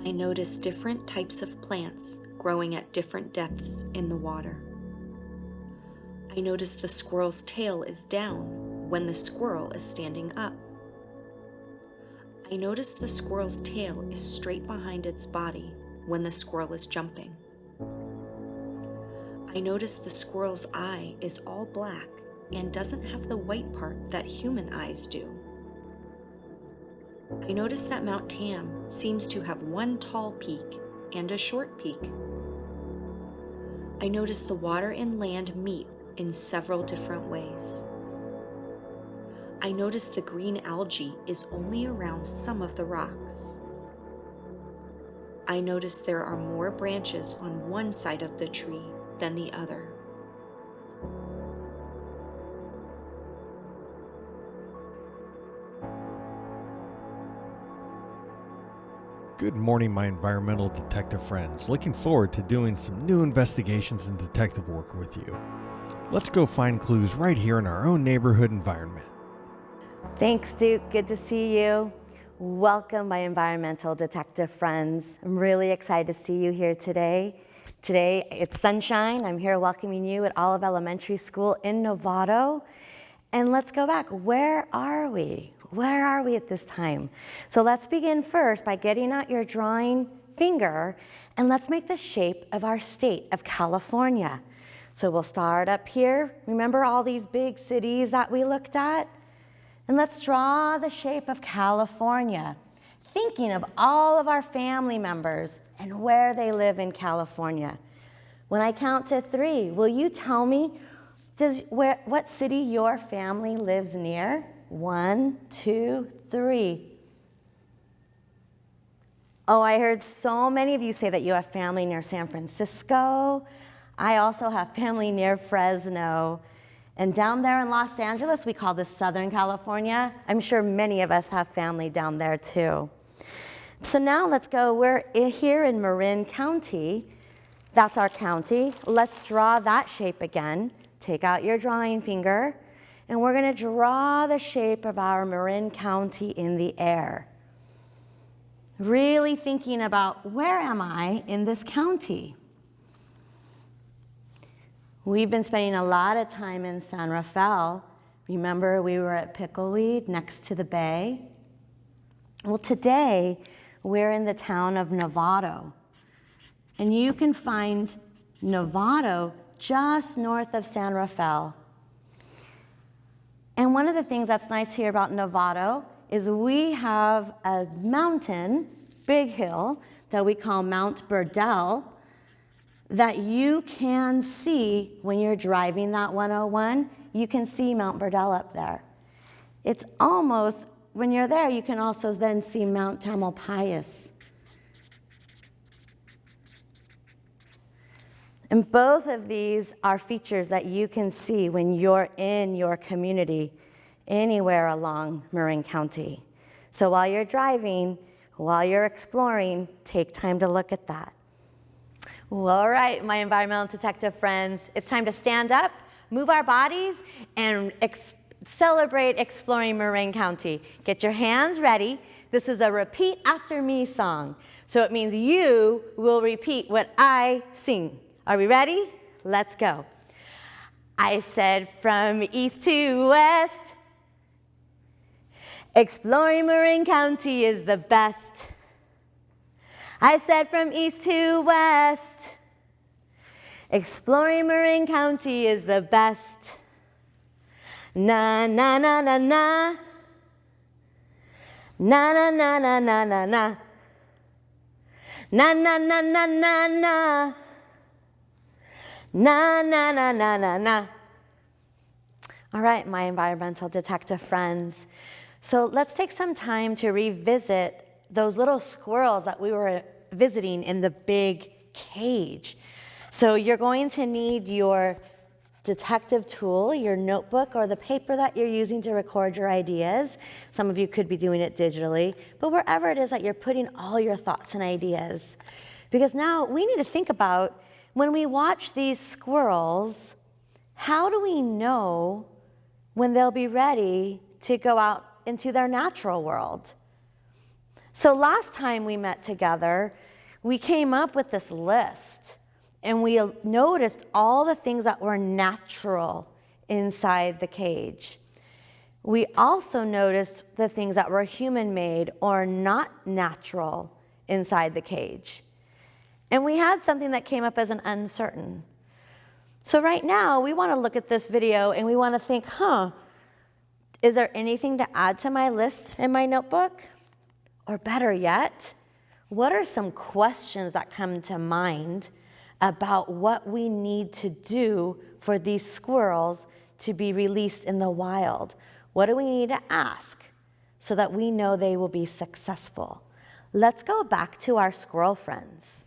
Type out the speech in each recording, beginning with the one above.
I notice different types of plants growing at different depths in the water. I notice the squirrel's tail is down when the squirrel is standing up. I notice the squirrel's tail is straight behind its body when the squirrel is jumping. I notice the squirrel's eye is all black and doesn't have the white part that human eyes do. I notice that Mount Tam seems to have one tall peak and a short peak. I notice the water and land meet in several different ways. I notice the green algae is only around some of the rocks. I notice there are more branches on one side of the tree than the other. Good morning, my environmental detective friends. Looking forward to doing some new investigations and detective work with you. Let's go find clues right here in our own neighborhood environment. Thanks, Duke. Good to see you. Welcome, my environmental detective friends. I'm really excited to see you here today. Today, it's sunshine. I'm here welcoming you at Olive Elementary School in Novato. And let's go back. Where are we? Where are we at this time? So let's begin first by getting out your drawing finger and let's make the shape of our state of California. So we'll start up here. Remember all these big cities that we looked at? And let's draw the shape of California, thinking of all of our family members and where they live in California. When I count to 3, will you tell me what city your family lives near? 1, 2, 3. Oh, I heard so many of you say that you have family near San Francisco. I also have family near Fresno. And down there in Los Angeles, we call this Southern California. I'm sure many of us have family down there too. So now let's go, we're here in Marin County. That's our county. Let's draw that shape again. Take out your drawing finger. And we're going to draw the shape of our Marin County in the air. Really thinking about, where am I in this county? We've been spending a lot of time in San Rafael. Remember, we were at Pickleweed next to the bay? Well, today, we're in the town of Novato. And you can find Novato just north of San Rafael. And one of the things that's nice here about Novato is we have a mountain, big hill, that we call Mount Burdell, that you can see when you're driving that 101. You can see Mount Burdell up there. It's almost, when you're there, you can also then see Mount Tamalpais. And both of these are features that you can see when you're in your community, anywhere along Marin County. So while you're driving, while you're exploring, take time to look at that. Well, all right, my environmental detective friends, it's time to stand up, move our bodies, and celebrate exploring Marin County. Get your hands ready. This is a repeat after me song. So it means you will repeat what I sing. Are we ready? Let's go. I said from east to west, exploring Marin County is the best. I said from east to west, exploring Marin County is the best. Na na na na na, na na na na na na na, na na na na na na. Na, na, na, na, na, na. All right, my environmental detective friends. So let's take some time to revisit those little squirrels that we were visiting in the big cage. So you're going to need your detective tool, your notebook, or the paper that you're using to record your ideas. Some of you could be doing it digitally, but wherever it is that you're putting all your thoughts and ideas. Because now we need to think about, when we watch these squirrels, how do we know when they'll be ready to go out into their natural world? So last time we met together, we came up with this list and we noticed all the things that were natural inside the cage. We also noticed the things that were human-made or not natural inside the cage. And we had something that came up as an uncertain. So right now, we want to look at this video and we want to think, is there anything to add to my list in my notebook? Or better yet, what are some questions that come to mind about what we need to do for these squirrels to be released in the wild? What do we need to ask so that we know they will be successful? Let's go back to our squirrel friends.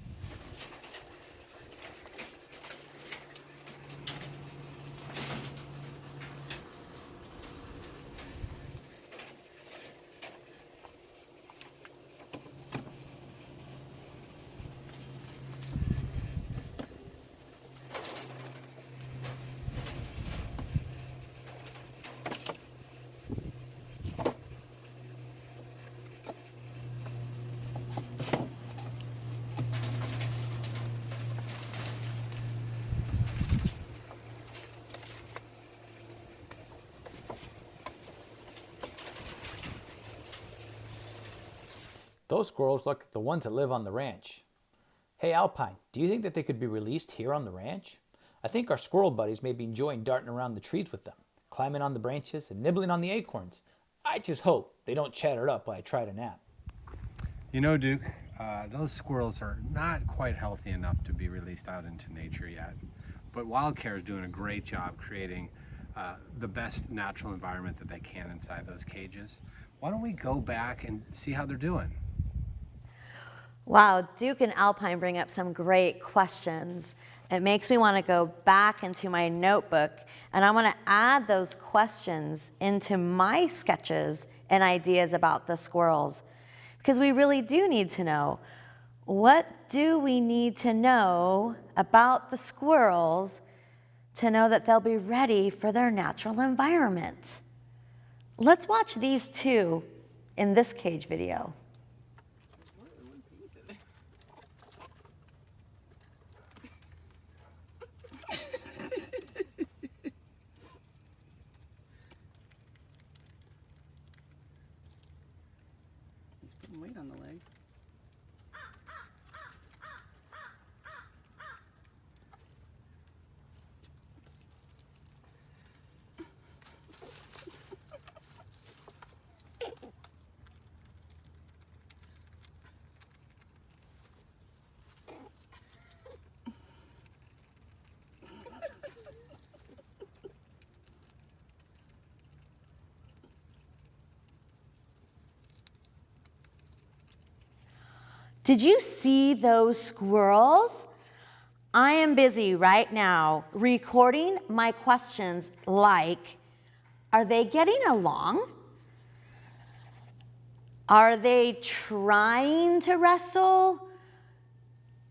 Those squirrels look like the ones that live on the ranch. Hey Alpine, do you think that they could be released here on the ranch? I think our squirrel buddies may be enjoying darting around the trees with them, climbing on the branches and nibbling on the acorns. I just hope they don't chatter it up while I try to nap. You know, Duke, those squirrels are not quite healthy enough to be released out into nature yet. But Wildcare is doing a great job creating the best natural environment that they can inside those cages. Why don't we go back and see how they're doing? Wow, Duke and Alpine bring up some great questions. It makes me want to go back into my notebook and I want to add those questions into my sketches and ideas about the squirrels. Because we really do need to know, what do we need to know about the squirrels to know that they'll be ready for their natural environment? Let's watch these two in this cage video. He's putting weight on the leg. Did you see those squirrels? I am busy right now recording my questions like, are they getting along? Are they trying to wrestle?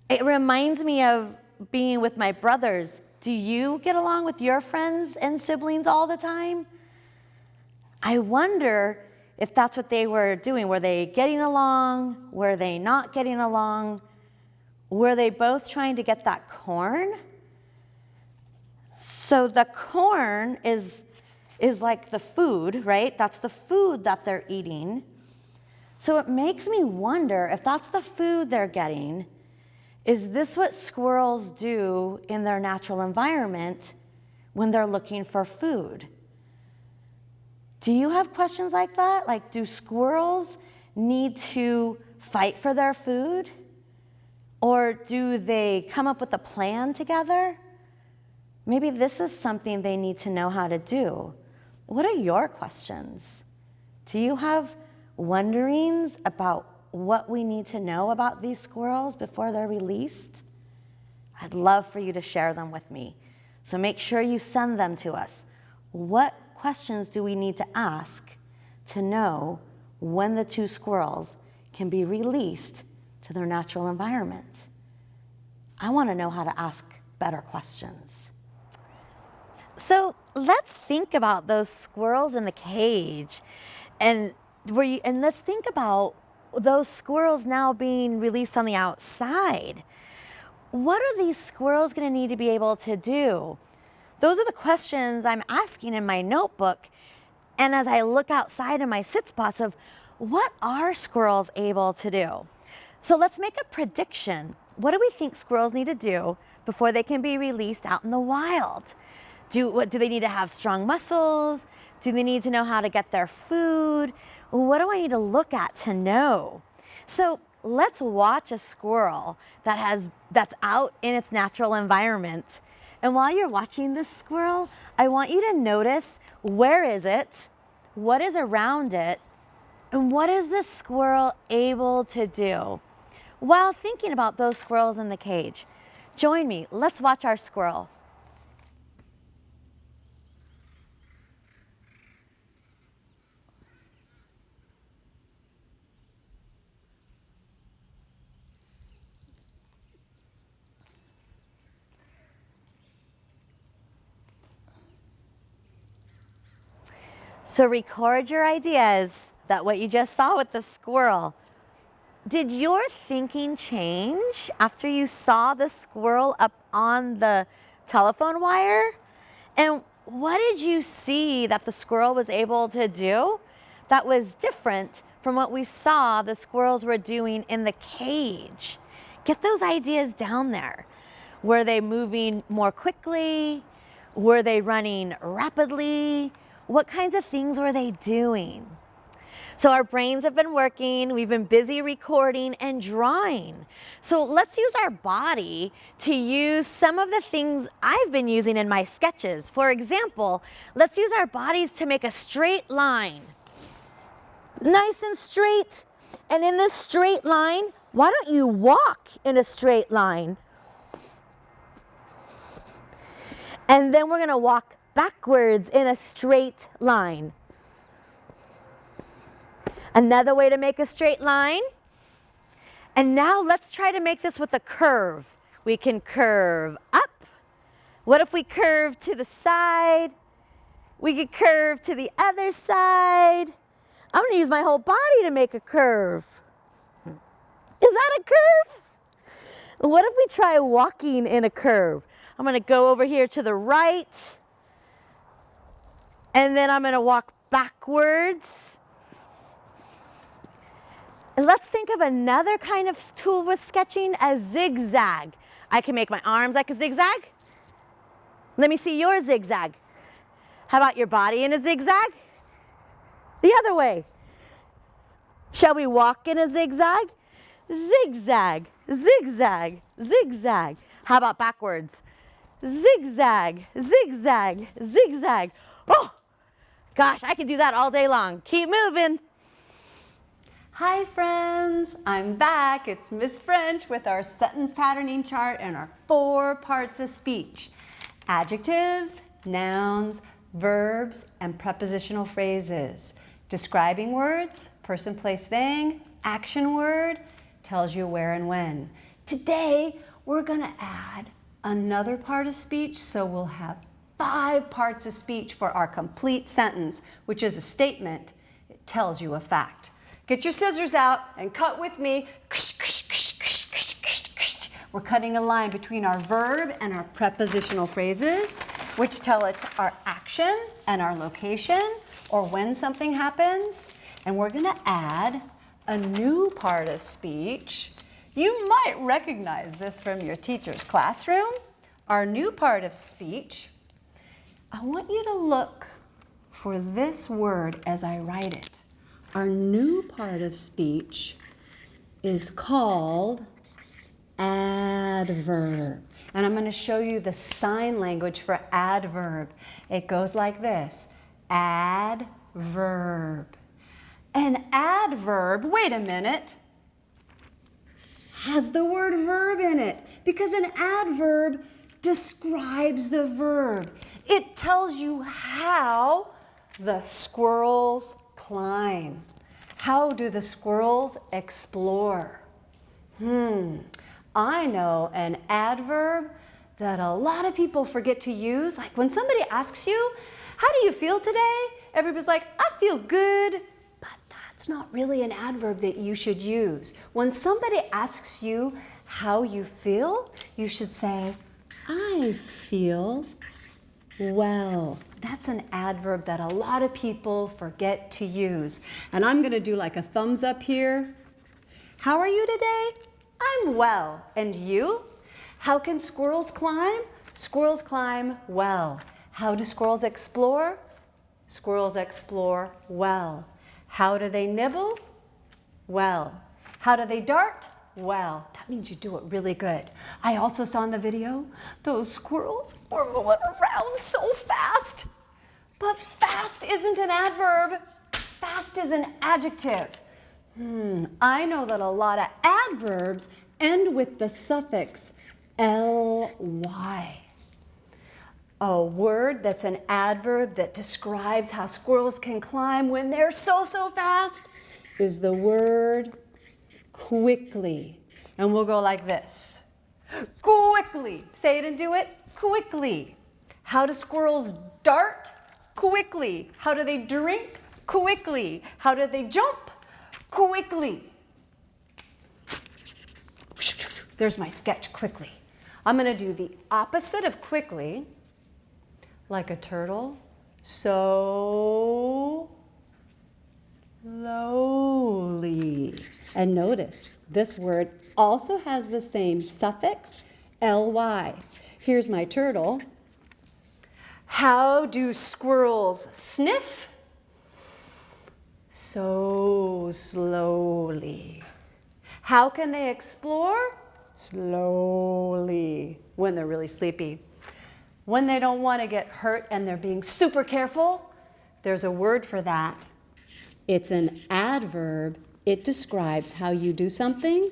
It reminds me of being with my brothers. Do you get along with your friends and siblings all the time? I wonder if that's what they were doing. Were they getting along? Were they not getting along? Were they both trying to get that corn? So the corn is like the food, right? That's the food that they're eating. So it makes me wonder if that's the food they're getting, is this what squirrels do in their natural environment when they're looking for food? Do you have questions like that? Like, do squirrels need to fight for their food? Or do they come up with a plan together? Maybe this is something they need to know how to do. What are your questions? Do you have wonderings about what we need to know about these squirrels before they're released? I'd love for you to share them with me. So make sure you send them to us. What questions do we need to ask to know when the two squirrels can be released to their natural environment? I want to know how to ask better questions. So let's think about those squirrels in the cage, and let's think about those squirrels now being released on the outside, what are these squirrels going to need to be able to do? Those are the questions I'm asking in my notebook. And as I look outside in my sit spots of what are squirrels able to do? So let's make a prediction. What do we think squirrels need to do before they can be released out in the wild? Do they need to have strong muscles? Do they need to know how to get their food? What do I need to look at to know? So let's watch a squirrel that's out in its natural environment. And while you're watching this squirrel, I want you to notice, where is it? What is around it? And what is this squirrel able to do? While thinking about those squirrels in the cage, join me. Let's watch our squirrel. So record your ideas, that what you just saw with the squirrel. Did your thinking change after you saw the squirrel up on the telephone wire? And what did you see that the squirrel was able to do that was different from what we saw the squirrels were doing in the cage? Get those ideas down there. Were they moving more quickly? Were they running rapidly? What kinds of things were they doing? So our brains have been working, we've been busy recording and drawing. So let's use our body to use some of the things I've been using in my sketches. For example, let's use our bodies to make a straight line. Nice and straight. And in this straight line, why don't you walk in a straight line? And then we're gonna walk backwards in a straight line. Another way to make a straight line. And now let's try to make this with a curve. We can curve up. What if we curve to the side? We could curve to the other side. I'm gonna use my whole body to make a curve. Is that a curve? What if we try walking in a curve? I'm gonna go over here to the right. And then I'm gonna walk backwards. And let's think of another kind of tool with sketching, a zigzag. I can make my arms like a zigzag. Let me see your zigzag. How about your body in a zigzag? The other way. Shall we walk in a zigzag? Zigzag, zigzag, zigzag. How about backwards? Zigzag, zigzag, zigzag. Oh! Gosh, I could do that all day long. Keep moving. Hi friends, I'm back. It's Miss French with our sentence patterning chart and our 4 parts of speech. Adjectives, nouns, verbs, and prepositional phrases. Describing words, person, place, thing. Action word tells you where and when. Today, we're gonna add another part of speech, so we'll have 5 parts of speech for our complete sentence, which is a statement. It tells you a fact. Get your scissors out and cut with me. We're cutting a line between our verb and our prepositional phrases, which tell it our action and our location, or when something happens. And we're gonna add a new part of speech. You might recognize this from your teacher's classroom. Our new part of speech, I want you to look for this word as I write it. Our new part of speech is called adverb. And I'm going to show you the sign language for adverb. It goes like this. Adverb. An adverb, wait a minute, has the word verb in it because an adverb describes the verb. It tells you how the squirrels climb. How do the squirrels explore? I know an adverb that a lot of people forget to use. Like when somebody asks you, how do you feel today? Everybody's like, I feel good. But that's That's not really an adverb that you should use. When somebody asks you how you feel, you should say, I feel well. That's an adverb that a lot of people forget to use. And I'm gonna do like a thumbs up here. How are you today? I'm well. And you? How can squirrels climb? Squirrels climb well. How do squirrels explore? Squirrels explore well. How do they nibble? Well. How do they dart? Well. That means you do it really good. I also saw in the video, those squirrels were going around so fast. But fast isn't an adverb. Fast is an adjective. I know that a lot of adverbs end with the suffix ly. A word that's an adverb that describes how squirrels can climb when they're so fast is the word quickly. And we'll go like this. Quickly. Say it and do it. Quickly. How do squirrels dart? Quickly. How do they drink? Quickly. How do they jump? Quickly. There's my sketch, quickly. I'm going to do the opposite of quickly, like a turtle, so slowly. And notice, this word also has the same suffix, ly. Here's my turtle. How do squirrels sniff? So slowly. How can they explore? Slowly. When they're really sleepy. When they don't want to get hurt and they're being super careful, there's a word for that. It's an adverb. It describes how you do something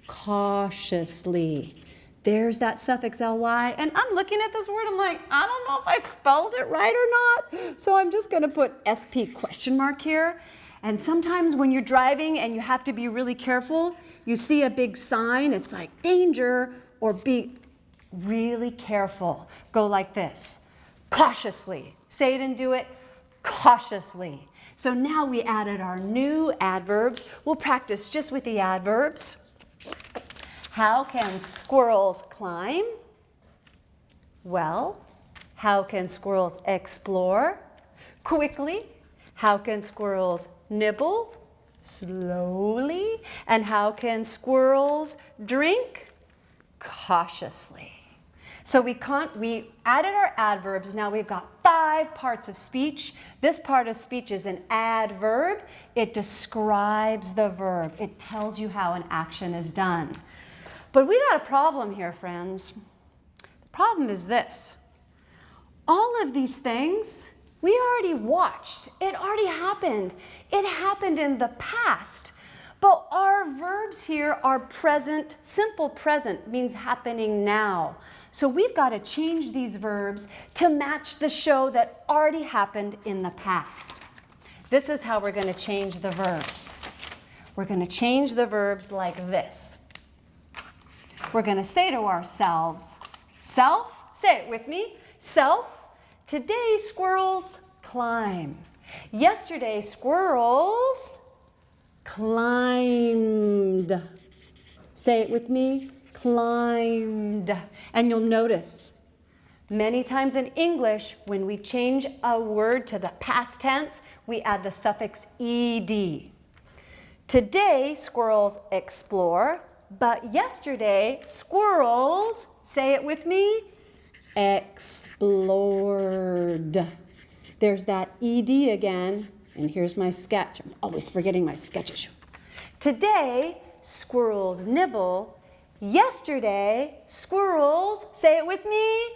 cautiously. There's that suffix ly, and I'm looking at this word, I'm like, I don't know if I spelled it right or not, so I'm just gonna put SP question mark here. And sometimes when you're driving and you have to be really careful, you see a big sign, it's like danger, or be really careful. Go like this, cautiously. Say it and do it, cautiously. So now we added our new adverbs. We'll practice just with the adverbs. How can squirrels climb? Well. How can squirrels explore? Quickly. How can squirrels nibble? Slowly. And how can squirrels drink? Cautiously. So we added our adverbs. Now we've got 5 parts of speech. This part of speech is an adverb. It describes the verb. It tells you how an action is done. But we got a problem here, friends. The problem is this. All of these things we already watched. It already happened. It happened in the past. But our verbs here are present. Simple present means happening now. So we've got to change these verbs to match the show that already happened in the past. This is how we're going to change the verbs. We're going to change the verbs like this. We're going to say to ourselves, self, say it with me, self, today squirrels climb. Yesterday squirrels climbed. Say it with me, climbed. And you'll notice many times in English, when we change a word to the past tense, we add the suffix ed. Today squirrels explore. But yesterday, squirrels, say it with me, explored. There's that ed again, and here's my sketch. I'm always forgetting my sketches. Today, squirrels nibble. Yesterday, squirrels, say it with me,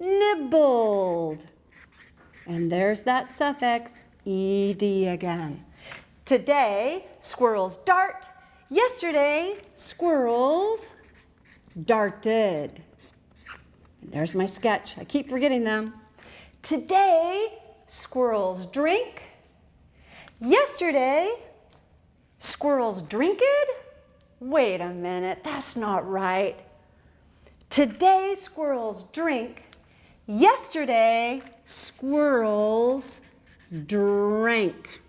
nibbled. And there's that suffix, ed again. Today, squirrels dart. Yesterday, squirrels darted. And there's my sketch. I keep forgetting them. Today, squirrels drink. Yesterday, squirrels drinked. Wait a minute, that's not right. Today, squirrels drink. Yesterday, squirrels drank.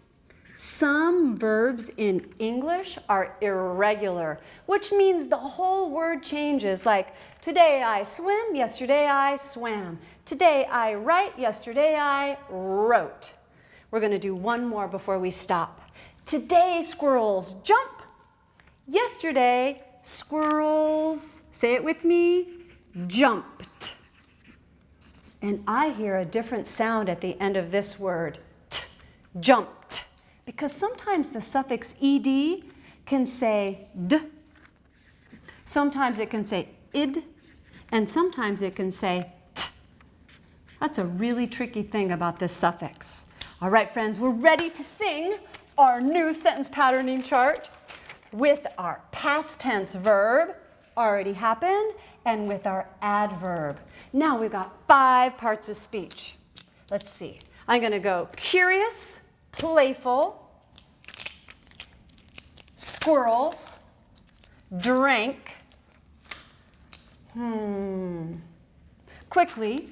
Some verbs in English are irregular, which means the whole word changes, like today I swim, yesterday I swam. Today I write, yesterday I wrote. We're going to do one more before we stop. Today squirrels jump. Yesterday squirrels, say it with me, jumped. And I hear a different sound at the end of this word, jumped. Because sometimes the suffix ed can say d, sometimes it can say id, and sometimes it can say t. That's a really tricky thing about this suffix. All right, friends, we're ready to sing our new sentence patterning chart with our past tense verb, already happened, and with our adverb. Now we've got 5 parts of speech. Let's see. I'm going to go curious, playful, squirrels, drank, quickly,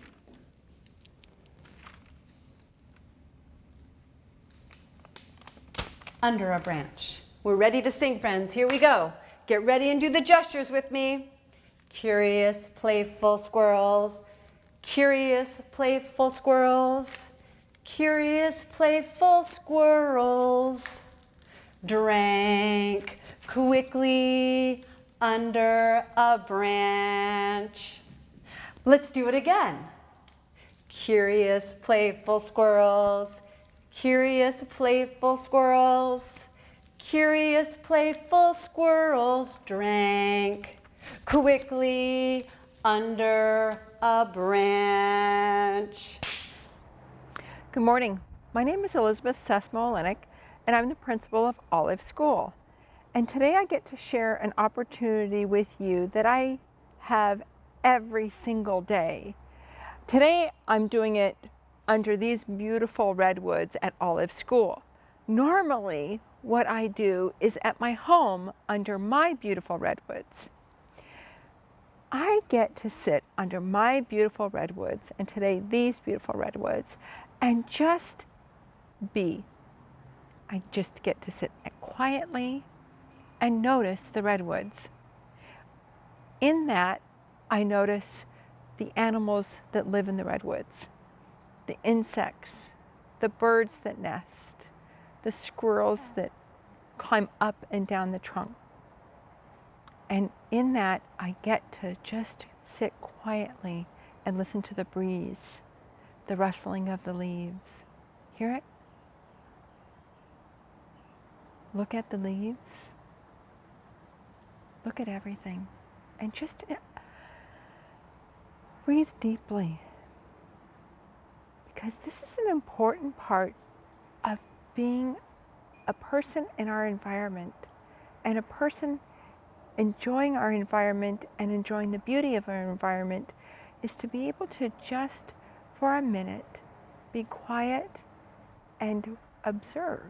under a branch. We're ready to sing, friends. Here we go. Get ready and do the gestures with me. Curious, playful squirrels. Curious, playful squirrels. Curious, playful squirrels. Drank quickly under a branch. Let's do it again. Curious, playful squirrels. Curious, playful squirrels. Curious, playful squirrels drank quickly under a branch. Good morning. My name is Elizabeth Sesmo-Olenek, and I'm the principal of Olive School. And today I get to share an opportunity with you that I have every single day. Today I'm doing it under these beautiful redwoods at Olive School. Normally, what I do is at my home under my beautiful redwoods. I get to sit under my beautiful redwoods, and today these beautiful redwoods, and just be. I just get to sit quietly and notice the redwoods. In that, I notice the animals that live in the redwoods, the insects, the birds that nest, the squirrels that climb up and down the trunk. And in that, I get to just sit quietly and listen to the breeze, the rustling of the leaves. Hear it? Look at the leaves. Look at everything. And just breathe deeply. Because this is an important part of being a person in our environment, and a person enjoying our environment and enjoying the beauty of our environment is to be able to just for a minute be quiet and observe.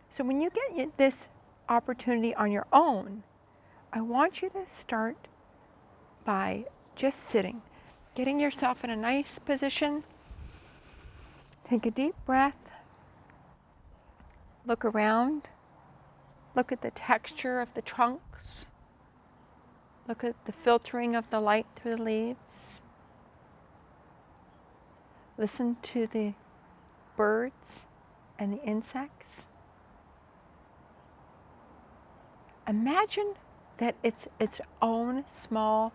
So when you get this opportunity on your own, I want you to start by just sitting, getting yourself in a nice position. Take a deep breath. Look around. Look at the texture of the trunks. Look at the filtering of the light through the leaves. Listen to the birds and the insects. Imagine that it's its own small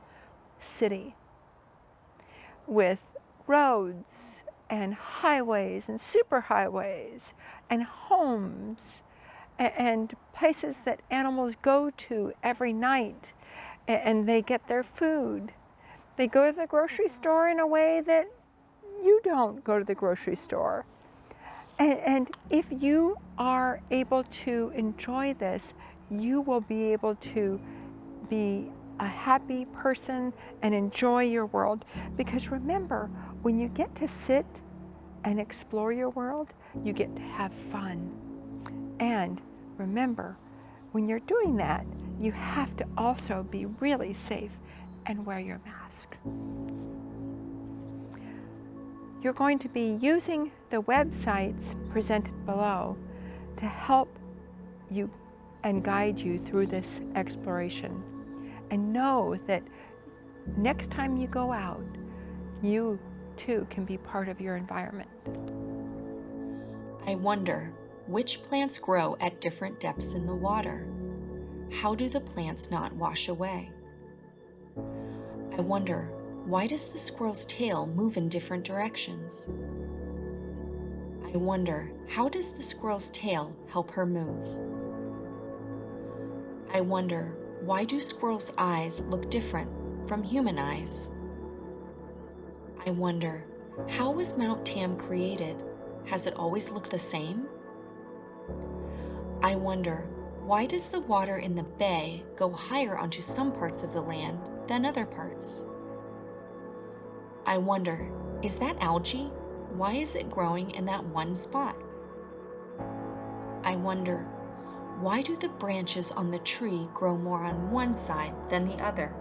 city with roads and highways and superhighways and homes and places that animals go to every night, and they get their food. They go to the grocery store in a way that you don't go to the grocery store. And if you are able to enjoy this, you will be able to be a happy person and enjoy your world. Because remember, when you get to sit and explore your world, you get to have fun. And remember, when you're doing that, you have to also be really safe and wear your mask. you're going to be using the websites presented below to help you and guide you through this exploration. And know that next time you go out, you too can be part of your environment. I wonder, which plants grow at different depths in the water? How do the plants not wash away? I wonder, why does the squirrel's tail move in different directions? I wonder, how does the squirrel's tail help her move? I wonder, why do squirrels' eyes look different from human eyes? I wonder, how was Mount Tam created? Has it always looked the same? I wonder, why does the water in the bay go higher onto some parts of the land than other parts? I wonder, is that algae? Why is it growing in that one spot? I wonder, why do the branches on the tree grow more on one side than the other?